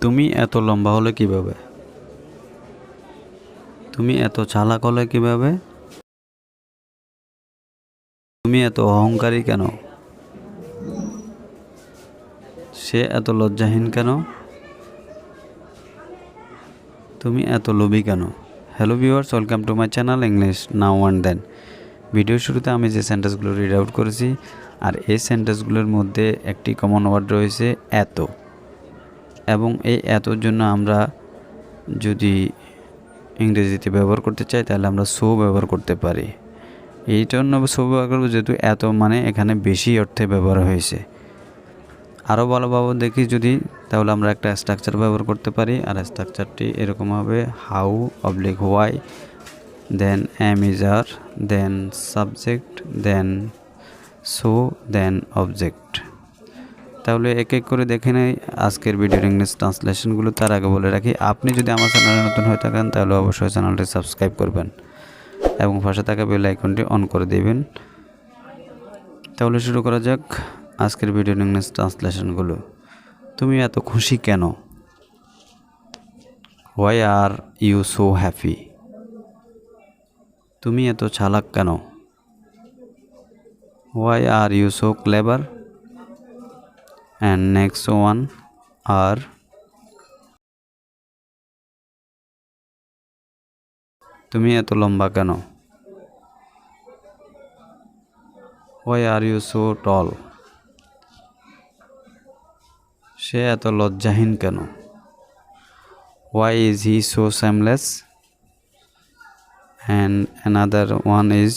তুমি এত লম্বা হলে কিভাবে? তুমি এত চালাক হলে কিভাবে? তুমি এত অহংকারী কেন? সে এত লজ্জাহীন কেন? তুমি এত লোভী কেন? Hello viewers, welcome to my channel English now and then. ভিডিওর শুরুতে আমি যে সেন্টেন্সগুলো রিড আউট করেছি, আর এই সেন্টেন্সগুলোর মধ্যে একটি কমন ওয়ার্ড রয়েছে এত, এবং এই এতর জন্য আমরা যদি ইংরেজিতে ব্যবহার করতে চাই তাহলে আমরা সো ব্যবহার করতে পারি। এই জন্য সো ব্যবহার করবো যেহেতু এত মানে এখানে বেশি অর্থে ব্যবহার হয়েছে। আরও ভালোভাবে দেখি যদি, তাহলে আমরা একটা স্ট্রাকচার ব্যবহার করতে পারি, আর স্ট্রাকচারটি এরকম হবে how oblique why, then am is are, then subject, then so, then object. তাহলে এক এক করে দেখে নেই আজকের ভিডিওর ইংলিশ ট্রান্সলেশনগুলো। তার আগে বলে রাখি, আপনি যদি আমার চ্যানেলে নতুন হয়ে থাকেন তাহলে অবশ্যই চ্যানেলটি সাবস্ক্রাইব করবেন এবং পাশে থাকা বেল আইকনটি অন করে দিবেন। তাহলে শুরু করা যাক আজকের ভিডিওর ইংলিশ ট্রান্সলেশনগুলো। তুমি এত খুশি কেন? Why are you so happy? তুমি এত চালাক কেন? Why are you so clever? And next one are, তুমি এত লম্বা কেন? Why are you so tall? সে এত লজ্জাহীন কেন? Why is he so shameless? And another one is,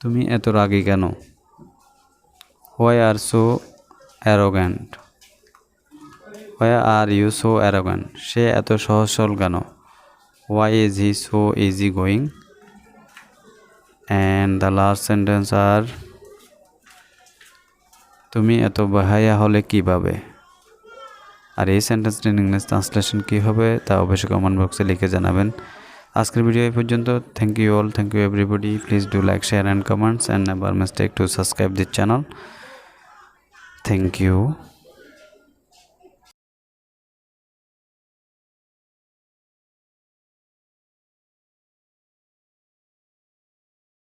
তুমি এত রাগী কেন? Why are so arrogant? Why are you so arrogant? সে এত সহজ সরল কেন? Why is he so easy going? And the last sentence আর, তুমি এত বেহায়া হলে কিভাবে? আর এই সেন্টেন্সটির ইংলিশ ট্রান্সলেশন কী হবে তা অবশ্যই কমেন্ট বক্সে লিখে জানাবেন। আজকের ভিডিও এই পর্যন্ত। Thank you all, thank you everybody. Please do like, share and comments, and never mistake to subscribe this channel. Thank you.